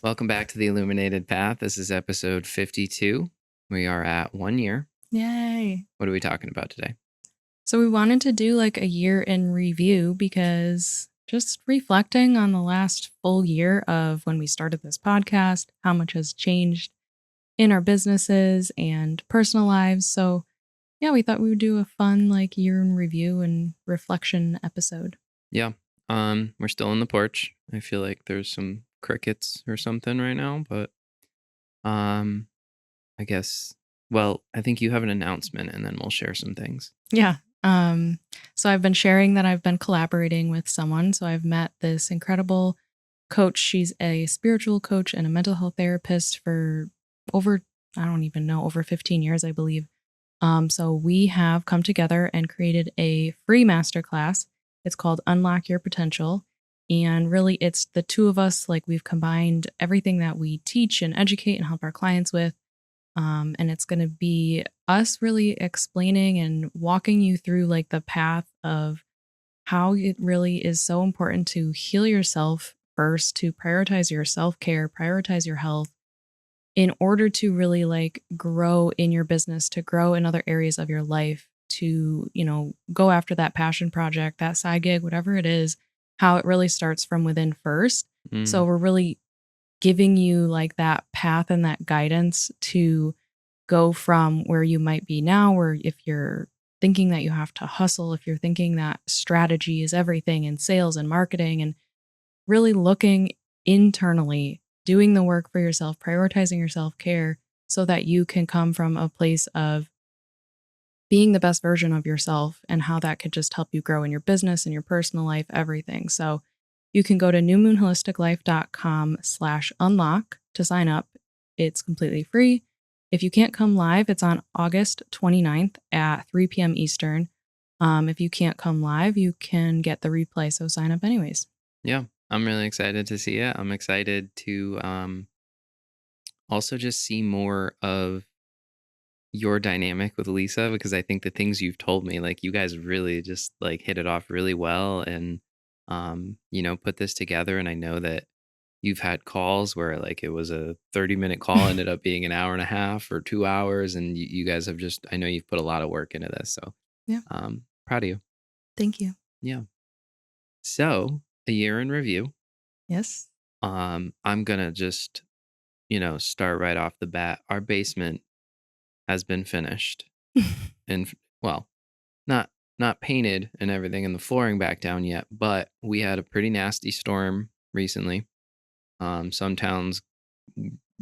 Welcome back to the Illuminated Path. This is episode 52. We are at 1 year. Yay. What are we talking about today? So we wanted to do like a year in review because just reflecting on the last full year of when we started this podcast, how much has changed in our businesses and personal lives. So yeah, we thought we would do a fun like year in review and reflection episode. Yeah. We're still on the porch. I feel like there's some crickets or something right now, but I guess I think you have an announcement and then we'll share some things. Yeah. So I've been sharing that I've been collaborating with someone. So I've met this incredible coach. She's a spiritual coach and a mental health therapist for over 15 years, I believe. So we have come together and created a free masterclass. It's called Unlock Your Potential. And really, it's the two of us. Like, we've combined everything that we teach and educate and help our clients with. And it's going to be us really explaining and walking you through like the path of how it really is so important to heal yourself first, to prioritize your self-care, prioritize your health in order to really like grow in your business, to grow in other areas of your life, to, go after that passion project, that side gig, whatever it is, how it really starts from within first. So we're really giving you like that path and that guidance to go from where you might be now, where if you're thinking that you have to hustle, if you're thinking that strategy is everything in sales and marketing, and really looking internally, doing the work for yourself, prioritizing your self-care so that you can come from a place of being the best version of yourself and how that could just help you grow in your business and your personal life, everything. So you can go to newmoonholisticlife.com/unlock to sign up. It's completely free. If you can't come live, it's on August 29th at 3 p.m. Eastern. If you can't come live, you can get the replay. So sign up anyways. Yeah, I'm really excited to see it. I'm excited to also just see more of your dynamic with Lisa, because I think the things you've told me, like, you guys really just like hit it off really well and put this together. And I know that you've had calls where like it was a 30-minute call ended up being an hour and a half or 2 hours, and you guys have just, I know you've put a lot of work into this. So Yeah. proud of you. Thank you. Yeah. So a year in review. Yes. I'm gonna just, start right off the bat. Our basement has been finished. And not painted and everything and the flooring back down yet, but we had a pretty nasty storm recently. Some towns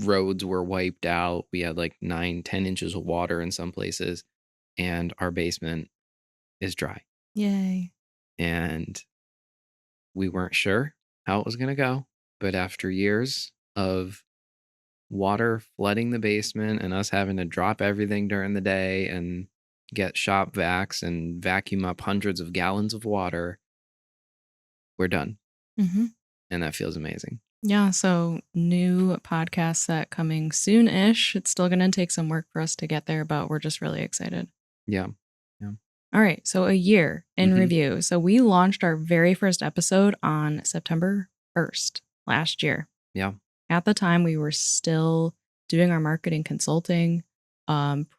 roads were wiped out. We had like 9-10 inches of water in some places, and our basement is dry. Yay. And we weren't sure how it was going to go, but after years of water flooding the basement and us having to drop everything during the day and get shop vacs and vacuum up hundreds of gallons of water, we're done. Mm-hmm. And that feels amazing. Yeah, so new podcast set coming soon-ish. It's still going to take some work for us to get there, but we're just really excited. Yeah. All right, so a year in review. So we launched our very first episode on September 1st last year. Yeah. At the time, we were still doing our marketing consulting,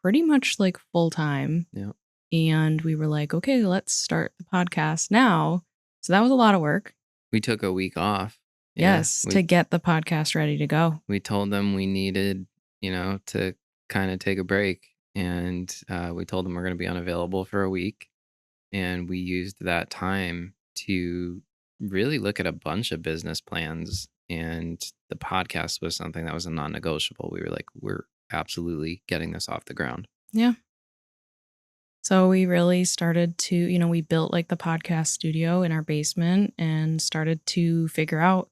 pretty much like full time. Yeah. And we were like, okay, let's start the podcast now. So that was a lot of work. We took a week off. Yes, to get the podcast ready to go. We told them we needed, to kind of take a break. And we told them we're going to be unavailable for a week. And we used that time to really look at a bunch of business plans. And the podcast was something that was a non-negotiable. We were like, we're absolutely getting this off the ground. Yeah. So we really started to, we built like the podcast studio in our basement and started to figure out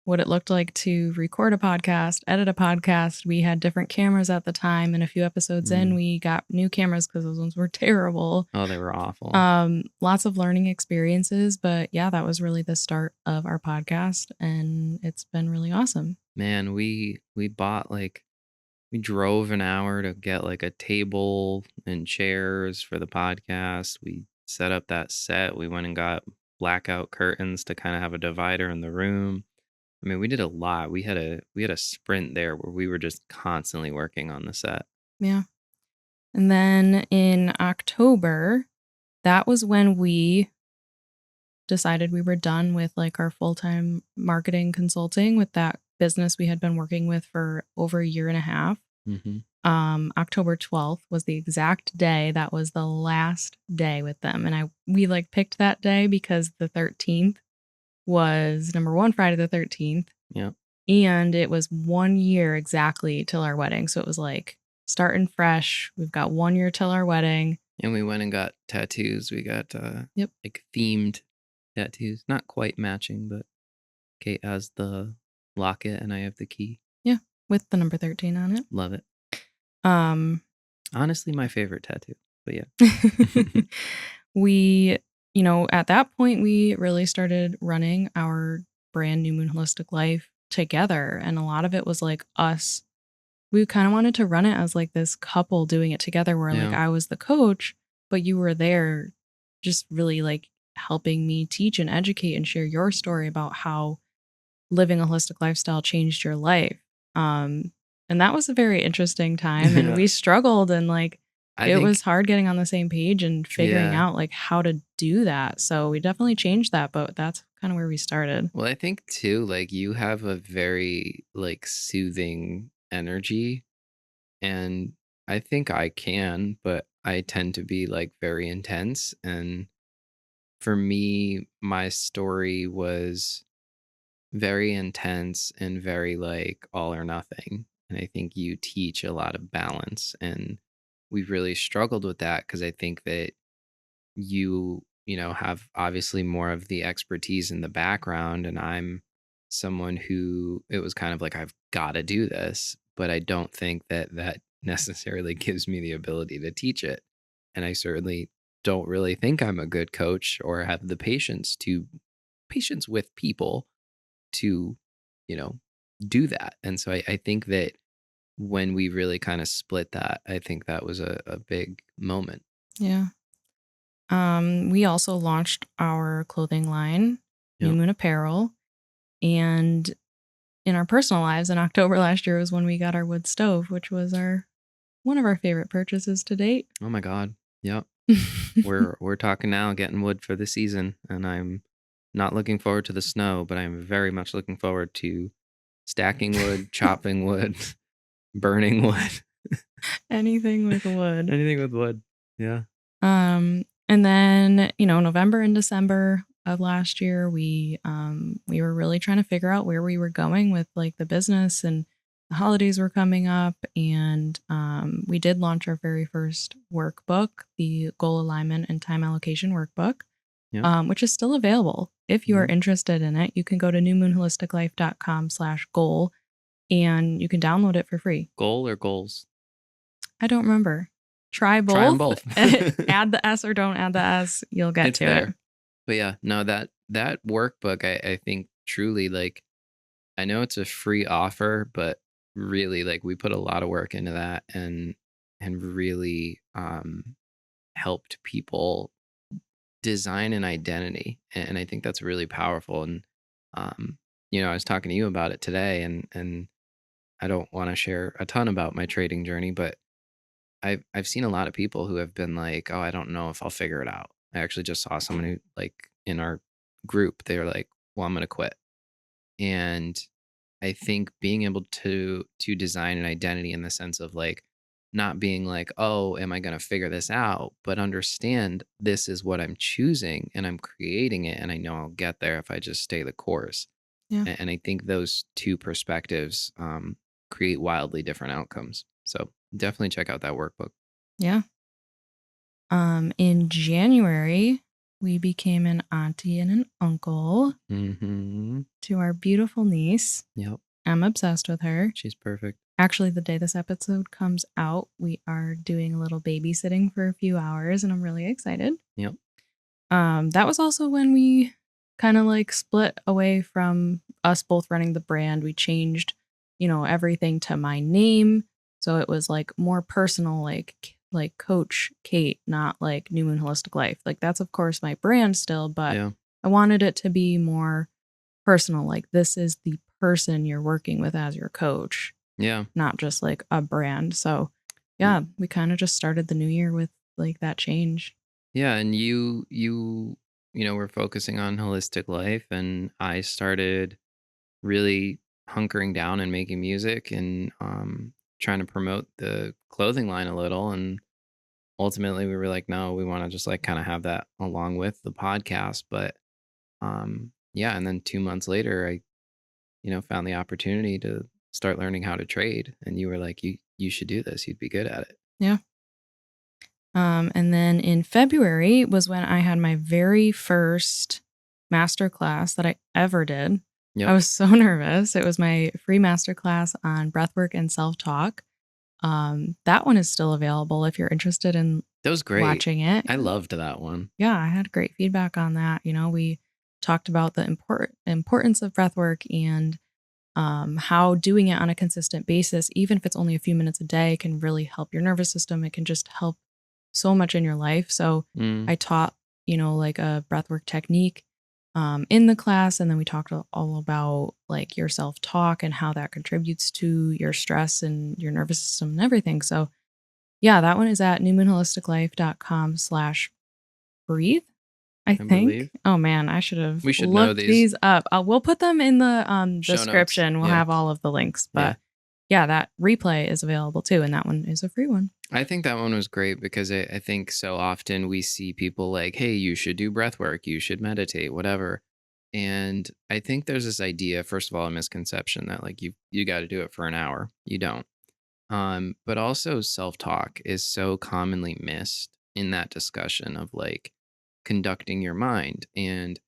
what it looked like to record a podcast, edit a podcast. We had different cameras at the time, and a few episodes in, we got new cameras because those ones were terrible. Oh, they were awful. Lots of learning experiences, but yeah, that was really the start of our podcast, and it's been really awesome. Man, we bought we drove an hour to get like a table and chairs for the podcast. We set up that set. We went and got blackout curtains to kind of have a divider in the room. I mean, we did a lot. We had a sprint there where we were just constantly working on the set. Yeah. And then in October, that was when we decided we were done with like our full-time marketing consulting with that business we had been working with for over a year and a half. Mm-hmm. October 12th was the exact day. That was the last day with them. And we like picked that day because the 13th was number one, Friday the 13th. Yeah. And it was 1 year exactly till our wedding. So it was like starting fresh. We've got 1 year till our wedding. And we went and got tattoos. We got Yep. like themed tattoos. Not quite matching, but Kate has the locket and I have the key. Yeah. With the number 13 on it. Love it. Um Honestly, my favorite tattoo. But yeah. we, at that point, we really started running our brand New Moon Holistic Life together. And a lot of it was like us. We kind of wanted to run it as like this couple doing it together where like Yeah. I was the coach, but you were there just really like helping me teach and educate and share your story about how living a holistic lifestyle changed your life. And that was a very interesting time. And we struggled and like I it think, was hard getting on the same page and figuring yeah. out like how to do that. So we definitely changed that, but that's kind of where we started. Well, I think too, like you have a very like soothing energy. And I think I can, but I tend to be like very intense. And for me, my story was very intense and very like all or nothing. And I think you teach a lot of balance. And we've really struggled with that because I think that you have obviously more of the expertise in the background. And I'm someone who it was kind of like, I've got to do this, but I don't think that that necessarily gives me the ability to teach it. And I certainly don't really think I'm a good coach or have the patience with people to, you know, do that. And so I think that when we really kind of split that, I think that was a big moment. Yeah. We also launched our clothing line, New Yep. Moon Apparel. And in our personal lives, in October last year was when we got our wood stove, which was one of our favorite purchases to date. Oh my God. Yep. We're talking now getting wood for the season, and I'm not looking forward to the snow, but I'm very much looking forward to stacking wood, chopping wood, burning wood, Anything with wood. anything with wood. Yeah. And then, November and December of last year, we were really trying to figure out where we were going with like the business, and the holidays were coming up, and we did launch our very first workbook, the Goal Alignment and Time Allocation Workbook, Yep. which is still available. If you are Mhm. interested in it, you can go to newmoonholisticlife.com/goal and you can download it for free. Goal or goals? I don't remember. Try Try them both. both. Add the S or don't add the S. You'll get It's to it. fair. But yeah, no, that workbook, I think truly like, I know it's a free offer, but really like we put a lot of work into that and really helped people design an identity. And I think that's really powerful. And um, I was talking to you about it today, and I don't want to share a ton about my trading journey, but I've seen a lot of people who have been like, "Oh, I don't know if I'll figure it out." I actually just saw someone who like in our group, they were like, "Well, I'm gonna quit." And I think being able to design an identity in the sense of like not being like, "Oh, am I going to figure this out?" but understand this is what I'm choosing and I'm creating it and I know I'll get there if I just stay the course. Yeah. And I think those two perspectives create wildly different outcomes. So definitely check out that workbook. Yeah. In January, we became an auntie and an uncle Mm-hmm. to our beautiful niece. Yep. I'm obsessed with her. She's perfect. Actually, the day this episode comes out, we are doing a little babysitting for a few hours, and I'm really excited. Yep. That was also when we kind of like split away from us both running the brand. We changed, everything to my name. So it was like more personal, like Coach Kate, not like New Moon Holistic Life. Like that's of course my brand still, but Yeah. I wanted it to be more personal. Like this is the person you're working with as your coach, Yeah. not just like a brand. So Y- yeah, we kind of just started the new year with like that change. Yeah, and we're focusing on holistic life, and I started really hunkering down and making music, and trying to promote the clothing line a little. And ultimately we were like, no, we want to just like kind of have that along with the podcast. But yeah, and then 2 months later, I found the opportunity to start learning how to trade, and you were like, you should do this, you'd be good at it. Yeah. And then in February was when I had my very first master class that I ever did. I Yep. was so nervous. It was my free master class on breathwork and self-talk. That one is still available if you're interested in That was great. watching it. I loved that one. Yeah, I had great feedback on that. We talked about the importance of breathwork and how doing it on a consistent basis, even if it's only a few minutes a day, can really help your nervous system. It can just help so much in your life. So Mm, I taught, like a breathwork technique in the class. And then we talked all about like your self talk and how that contributes to your stress and your nervous system and everything. So yeah, that one is at newmoonholisticlife.com/breathe, I I think. believe Oh man, I should have we should know looked these these up. We'll put them in the show notes. description. We'll Yeah. have all of the links. Yeah. But yeah, that replay is available too. And that one is a free one. I think that one was great because I think so often we see people like, hey, you should do breath work, you should meditate, whatever. And I think there's this idea, first of all, a misconception that like you got to do it for an hour. You don't. But also self-talk is so commonly missed in that discussion of like conducting your mind and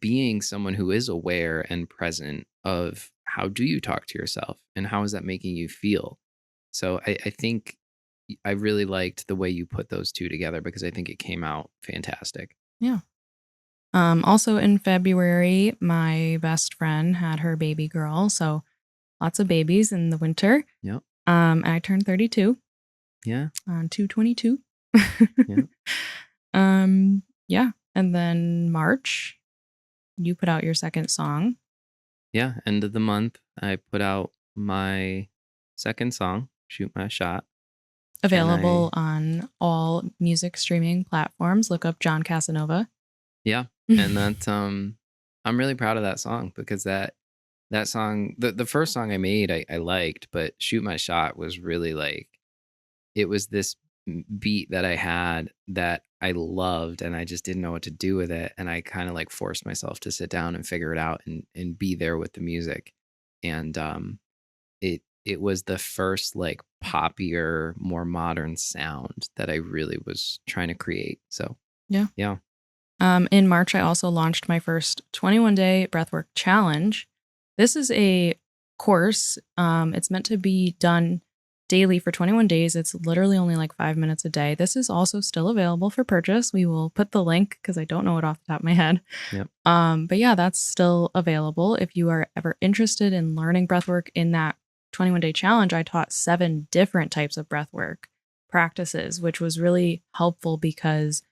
being someone who is aware and present of how do you talk to yourself and how is that making you feel. So I think I really liked the way you put those two together because I think it came out fantastic. Yeah. Also in February, my best friend had her baby girl. So lots of babies in the winter. Yep. And I turned 32 Yeah. on 2/22. Yeah. Yeah. And then March, you put out your second song. Yeah. End of the month, I put out my second song, Shoot My Shot. And Available on all music streaming platforms. Look up John Casanova. yeah. And that's I'm really proud of that song because that song, the first song I made, I liked, but Shoot My Shot was really like, it was this beat that I had that I loved and I just didn't know what to do with it. And I kind of like forced myself to sit down and figure it out and be there with the music. And it was the first like poppier, more modern sound that I really was trying to create. So Yeah. yeah. In March, I also launched my first 21-day breathwork challenge. This is a course. It's meant to be done daily for 21 days. It's literally only like 5 minutes a day. This is also still available for purchase. We will put the link because I don't know it off the top of my head. Yep. But yeah, that's still available. If you are ever interested in learning breathwork in that 21-day challenge, I taught 7 different types of breathwork practices, which was really helpful because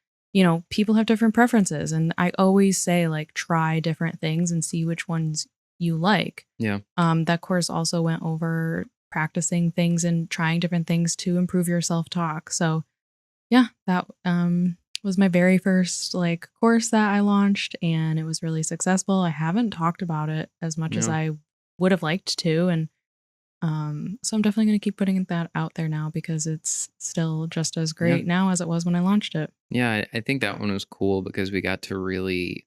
people have different preferences. And I always say, like, try different things and see which ones you like. Yeah. That course also went over practicing things and trying different things to improve your self-talk. So yeah, that was my very first like course that I launched and it was really successful. I haven't talked about it as much as No. I would have liked to. And so I'm definitely going to keep putting that out there now because it's still just as great now as it was when I launched it. Yeah, I think that one was cool because we got to really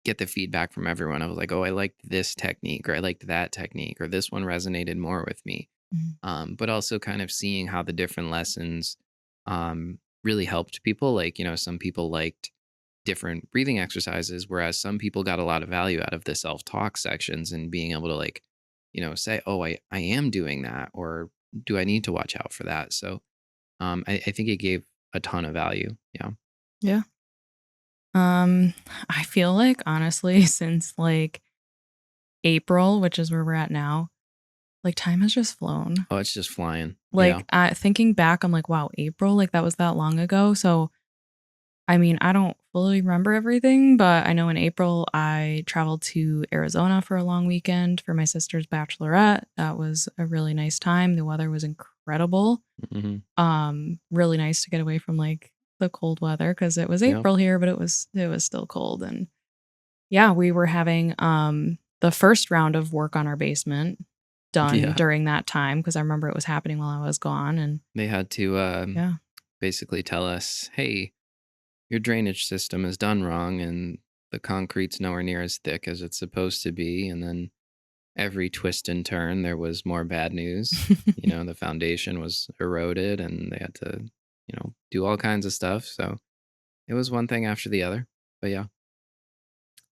get the feedback from everyone. I was like, oh, I liked this technique, or I liked that technique, or this one resonated more with me. Mhm. But also kind of seeing how the different lessons really helped people. Like, some people liked different breathing exercises, whereas some people got a lot of value out of the self talk sections and being able to, like, say, oh, I am doing that, or do I need to watch out for that? So I think it gave a ton of value. Yeah. Yeah. I feel like honestly, since like April, which is where we're at now, like time has just flown. Oh, it's just flying. Yeah. Like thinking back, I'm like, wow, April, like that was that long ago. So I mean, I don't fully remember everything, but I know in April I traveled to Arizona for a long weekend for my sister's bachelorette. That was a really nice time. The weather was incredible. Hmm. Really nice to get away from like the cold weather because it was Yep. April here, but it was still cold. And yeah, we were having the first round of work on our basement done Yeah. during that time because I remember it was happening while I was gone. And They had to yeah. basically tell us, hey, your drainage system is done wrong and the concrete's nowhere near as thick as it's supposed to be. And then every twist and turn, there was more bad news. The foundation was eroded and they had to, do all kinds of stuff. So it was one thing after the other. But yeah,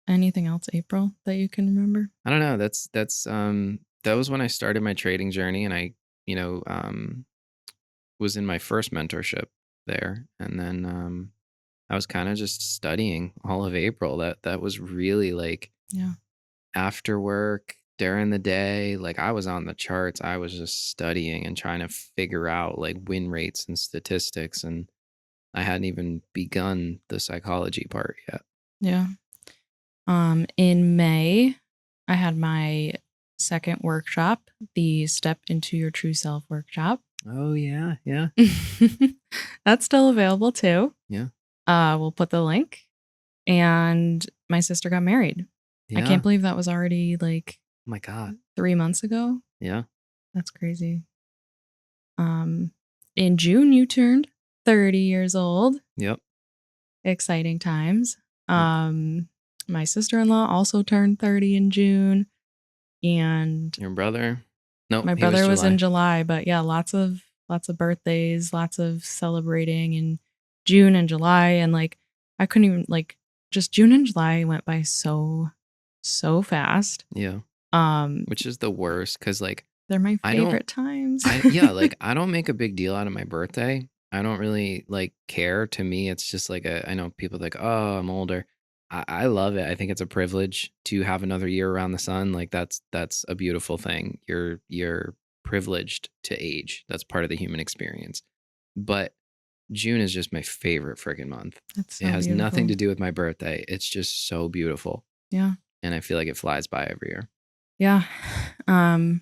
Anything else, April, that you can remember? I don't know. That was when I started my trading journey and I, was in my first mentorship there. And then I was kind of just studying all of April. That was really like Yeah. after work, during the day, like I was on the charts. I was just studying and trying to figure out like win rates and statistics. And I hadn't even begun the psychology part yet. Yeah. In May, I had my second workshop, the Step into Your True Self workshop. Oh, yeah. Yeah. That's still available too. Yeah. We'll put the link. And my sister got married. I Yeah. can't believe that was already like Oh my God. 3 months ago. Yeah. That's crazy. In June, you turned 30 years old. Yep. Exciting times. Yep. My sister-in-law also turned 30 in June. And Your brother? Nope. my He was brother was in July. July, but yeah, lots of birthdays, lots of celebrating in June and July. And like I couldn't even like just June and July went by so fast. Yeah. Which is the worst because like They're my I don't favorite times. yeah, like I don't make a big deal out of my birthday. I don't really like care. To me, it's just like I know people like, oh, I'm older. I love it. I think it's a privilege to have another year around the sun. Like that's a beautiful thing. You're privileged to age. That's part of the human experience. But June is just my favorite freaking month. It's It so has nothing beautiful. to do with my birthday. It's just so beautiful. Yeah. And I feel like it flies by every year. Yeah. Um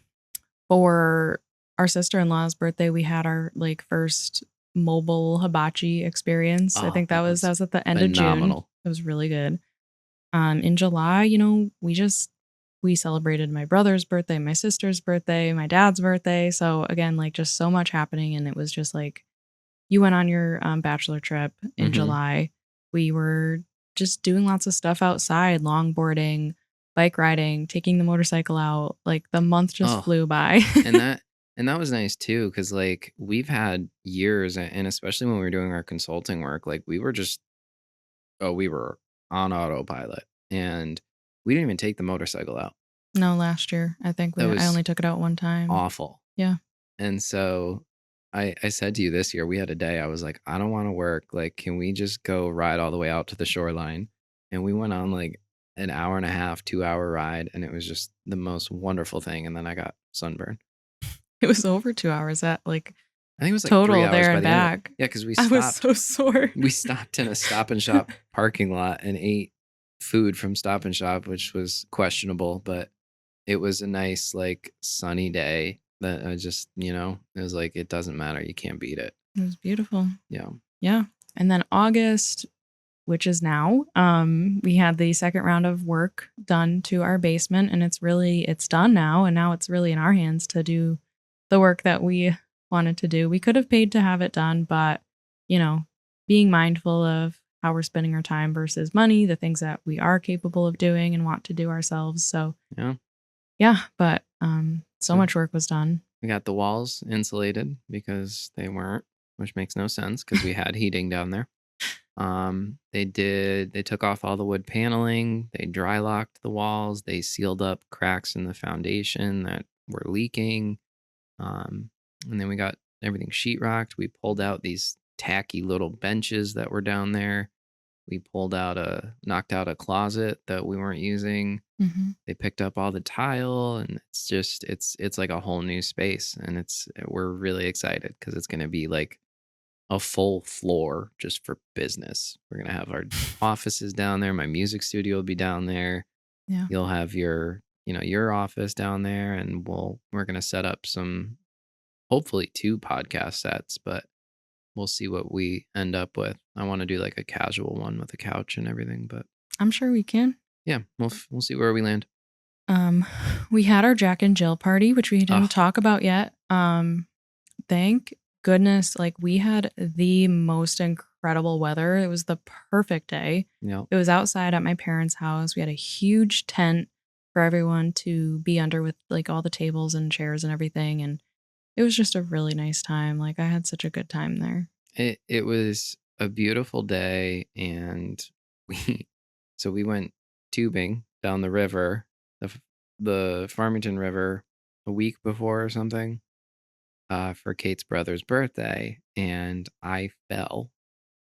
for our sister-in-law's birthday, we had our like first mobile hibachi experience. I Oh, think that that was was at the end of June. phenomenal. It was really good. In July, we celebrated my brother's birthday, my sister's birthday, my dad's birthday. So again, like just so much happening, and it was just like you went on your bachelor trip in Hmm. July. We were just doing lots of stuff outside, longboarding, bike riding, taking the motorcycle out. Like the month just Oh, flew by. and that was nice too, because like we've had years, and especially when we were doing our consulting work, like we were on autopilot, and we didn't even take the motorcycle out. No, last year I think That I was only took it out one time. awful. Yeah. And so I said to you this year, we had a day. I was like, I don't want to work. Like, can we just go ride all the way out to the shoreline? And we went on like an hour and a half, 2 hour ride, and it was just the most wonderful thing. And then I got sunburned. It was over 2 hours at like I think it was like three total hours there by and the end of it. back. Yeah, because we I was stopped. so sore. We stopped in a Stop and Shop parking lot and ate food from Stop and Shop, which was questionable, but it was a nice, like, sunny day that I just, it was like, it doesn't matter. You can't beat it. It was beautiful. Yeah. Yeah. And then August, which is now, we had the second round of work done to our basement, and it's done now, and now it's really in our hands to do the work that we wanted to do. We could have paid to have it done, but you know, being mindful of how we're spending our time versus money, the things that we are capable of doing and want to do ourselves. So Yeah. yeah, but so So much work was done. we got the walls insulated because they weren't, which makes no sense because we had heating down there. They took off all the wood paneling, they dry locked the walls, they sealed up cracks in the foundation that were leaking. Um, and then we got everything sheetrocked. We pulled out these tacky little benches that were down there. We knocked out a closet that we weren't using. Hmm. They picked up all the tile, and it's like a whole new space, and we're really excited because it's going to be like a full floor just for business. We're gonna have our offices down there. My music studio will be down there. Yeah. You'll have your office down there, and we're gonna set up some, hopefully, two podcast sets, but we'll see what we end up with. I want to do like a casual one with a couch and everything, but I'm sure we can. yeah, we'll see where we land. Um, we had our Jack and Jill party, which we Oh, didn't talk about yet. Thank goodness, like we had the most incredible weather. It was the perfect day. yeah. It was outside at my parents' house. We had a huge tent for everyone to be under with like all the tables and chairs and everything. And it was just a really nice time. Like I had such a good time there. It was a beautiful day, and we so we went tubing down the river, the Farmington River, a week before or something, for Kate's brother's birthday, and I fell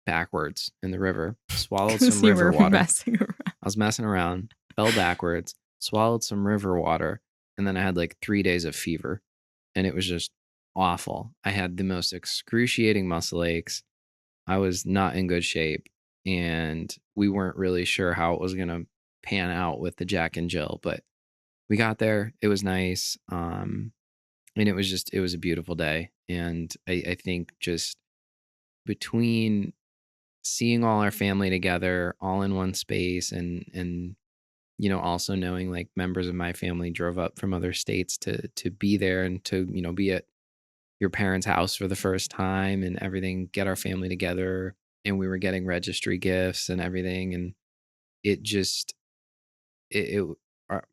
backwards in the river, swallowed some Because you river were water. messing around. I was messing around, fell backwards, swallowed some river water, and then I had like 3 days of fever, and it was just awful. I had the most excruciating muscle aches. I was not in good shape, and we weren't really sure how it was going to pan out with the Jack and Jill, but we got there. It was nice. And it was a beautiful day. And I think just between seeing all our family together all in one space, and also knowing like members of my family drove up from other states to be there, and to be at your parents' house for the first time and everything, get our family together, and we were getting registry gifts and everything, and it just it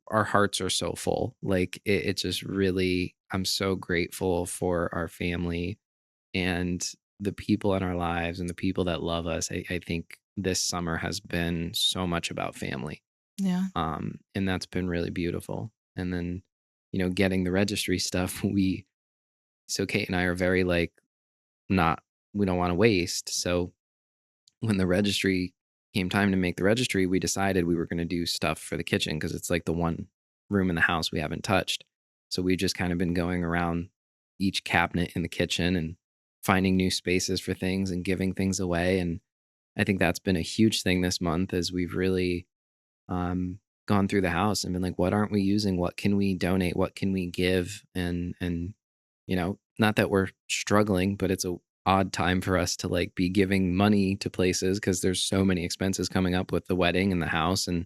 our hearts are so full. Like it just really, I'm so grateful for our family and the people in our lives and the people that love us. I think this summer has been so much about family. Yeah. And that's been really beautiful. And then, getting the registry stuff, so Kate and I are very like, not, we don't want to waste. So when the registry came time to make the registry, we decided we were going to do stuff for the kitchen because it's like the one room in the house we haven't touched. So we've just kind of been going around each cabinet in the kitchen and finding new spaces for things and giving things away. And I think that's been a huge thing this month, as we've really gone through the house and been like, what aren't we using? What can we donate? What can we give? And not that we're struggling, but it's a odd time for us to like be giving money to places because there's so many expenses coming up with the wedding and the house and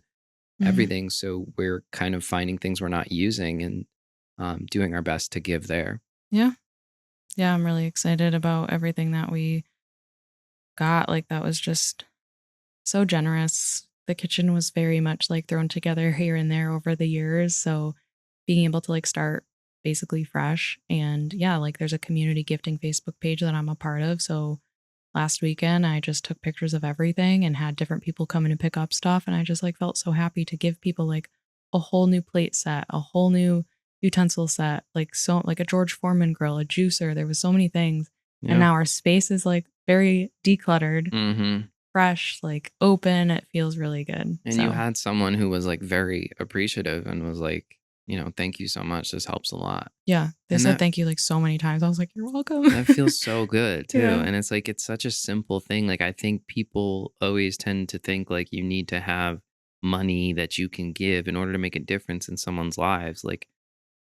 Mhm. everything. So we're kind of finding things we're not using and doing our best to give there. Yeah. Yeah. I'm really excited about everything that we got. Like that was just so generous. The kitchen was very much like thrown together here and there over the years. So being able to like start basically fresh. And yeah, like there's a community gifting Facebook page that I'm a part of. So last weekend I just took pictures of everything and had different people come in and pick up stuff. And I just like felt so happy to give people like a whole new plate set, a whole new utensil set, like a George Foreman grill, a juicer. There was so many things. And Yeah. now our space is like very decluttered, Hmm. fresh, like open. It feels really good. And you So had someone who was like very appreciative and was like, thank you so much. This helps a lot. yeah, they And said thank you like so many times. I was like, you're welcome. that feels so good too. Yeah. And it's like, it's such a simple thing. Like, I think people always tend to think like you need to have money that you can give in order to make a difference in someone's lives. Like,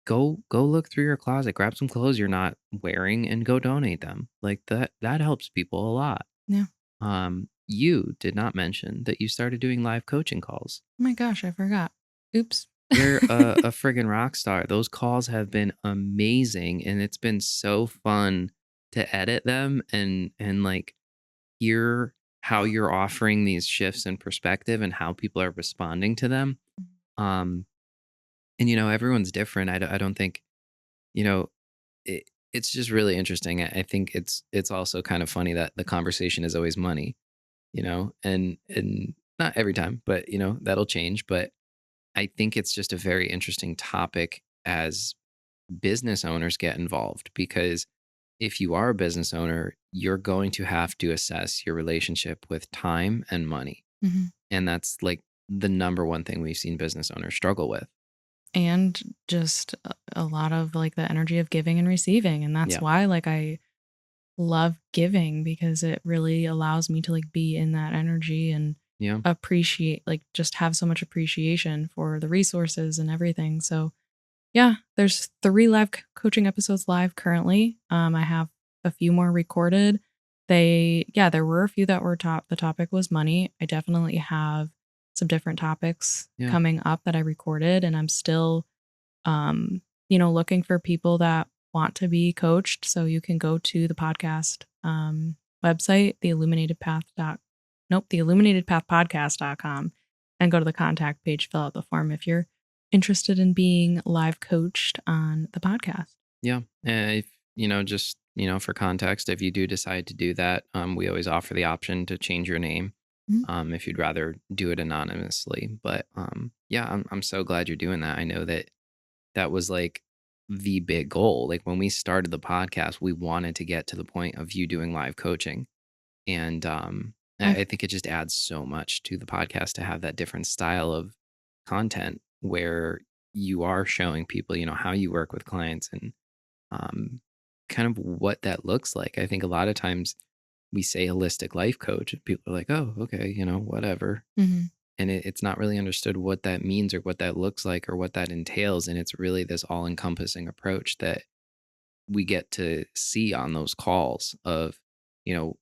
go look through your closet, grab some clothes you're not wearing and go donate them. Like that helps people a lot. Yeah. You did not mention that you started doing live coaching calls. Oh my gosh, I forgot. Oops. You're a friggin' rock star. Those calls have been amazing, and it's been so fun to edit them and like hear how you're offering these shifts in perspective and how people are responding to them. Um, and everyone's different. I don't think you know it's just really interesting. I think it's also kind of funny that the conversation is always money, and not every time, but that'll change. But I think it's just a very interesting topic as business owners get involved, because if you are a business owner, you're going to have to assess your relationship with time and money. Mhm. And that's like the number one thing we've seen business owners struggle with. And just a lot of like the energy of giving and receiving. And that's Yeah. why like I love giving because it really allows me to like be in that energy and Yeah. appreciate, like, just have so much appreciation for the resources and everything. So yeah, there's 3 live coaching episodes live currently. I have a few more recorded. There were a few that were the topic was money. I definitely have some different topics Yeah. coming up that I recorded, and I'm still, um, looking for people that want to be coached. So you can go to the podcast, website, the Illuminated Path Podcast.com, and go to the contact page, fill out the form if you're interested in being live coached on the podcast. Yeah. If, just, for context, if you do decide to do that, we always offer the option to change your name Mhm. if you'd rather do it anonymously. But yeah, I'm so glad you're doing that. I know that that was like the big goal. Like when we started the podcast, we wanted to get to the point of you doing live coaching. And I've I think it just adds so much to the podcast to have that different style of content where you are showing people, how you work with clients and um, kind of what that looks like. I think a lot of times we say holistic life coach, and people are like, oh, okay, whatever. Mhm. And it's not really understood what that means or what that looks like or what that entails. And it's really this all encompassing approach that we get to see on those calls of,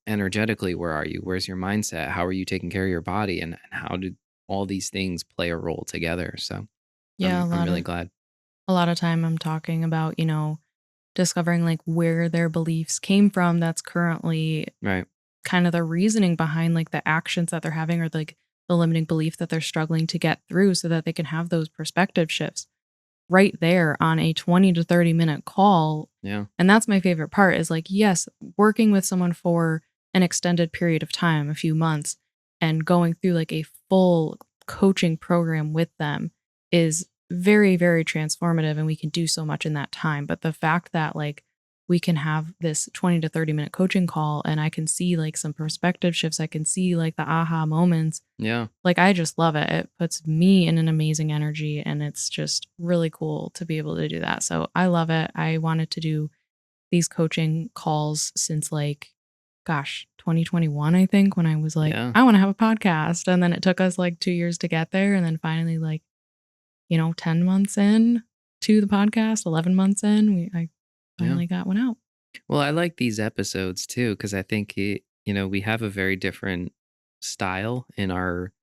energetically, where are you? Where's your mindset? How are you taking care of your body? And how did all these things play a role together? So Yeah, I'm really glad. a lot of time I'm talking about, discovering like where their beliefs came from that's currently Right. kind of the reasoning behind like the actions that they're having, or like the limiting belief that they're struggling to get through so that they can have those perspective shifts right there on a 20 to 30-minute call. Yeah. And that's my favorite part is like, yes, working with someone for an extended period of time, a few months, and going through like a full coaching program with them is very, very transformative. And we can do so much in that time. But the fact that like we can have this 20 to 30-minute coaching call and I can see like some perspective shifts, I can see like the aha moments, Yeah. like, I just love it. It puts me in an amazing energy, and it's just really cool to be able to do that. So I love it. I wanted to do these coaching calls since, like, gosh, 2021, I think, when I was like, Yeah. I want to have a podcast. And then it took us like 2 years to get there. And then finally, like, 10 months in to the podcast, 11 months in, I Yeah. finally got one out. Well, I like these episodes too, because I think we have a very different style in our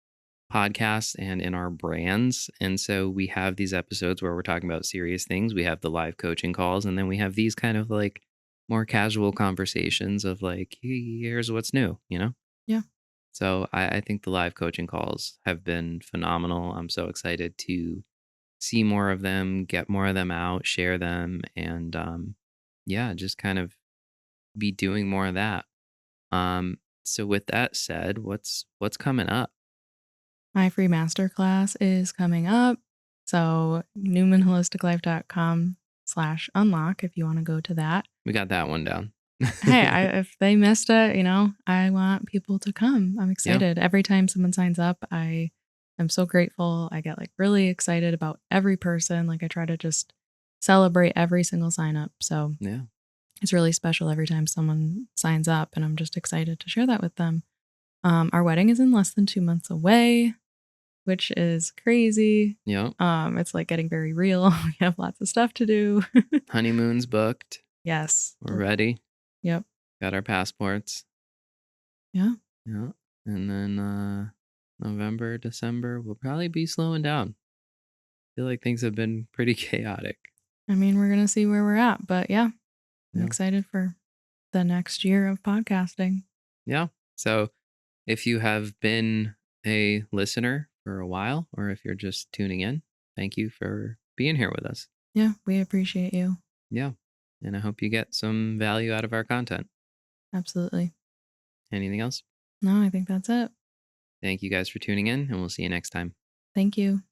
podcasts and in our brands. And so we have these episodes where we're talking about serious things. We have the live coaching calls, and then we have these kind of like more casual conversations of like, here's what's new. Yeah. So I think the live coaching calls have been phenomenal. I'm so excited to see more of them, get more of them out, share them, and yeah, just kind of be doing more of that. So with that said, what's coming up? My free masterclass is coming up. So newmanholisticlife.com/unlock if you want to go to that. We got that one down. Hey, if they missed it, I want people to come. I'm Yeah, excited. Every time someone signs up, I am so grateful. I get like really excited about every person. Like I try to just celebrate every single sign up. So yeah, it's really special every time someone signs up, and I'm just excited to share that with them. Our wedding is in less than 2 months away, which is crazy. yeah. It's like getting very real. We have lots of stuff to do. Honeymoon's booked. Yes. We're ready. Yep. Got our passports. Yeah. Yeah. And then November, December, we'll probably be slowing down. Feel like things have been pretty chaotic. I mean, we're gonna see where we're at, but yeah, I'm Yeah. excited for the next year of podcasting. Yeah. So if you have been a listener for a while, or if you're just tuning in, thank you for being here with us. Yeah, we appreciate you. Yeah. And I hope you get some value out of our content. Absolutely. Anything else? No, I think that's it. Thank you guys for tuning in, and we'll see you next time. Thank you.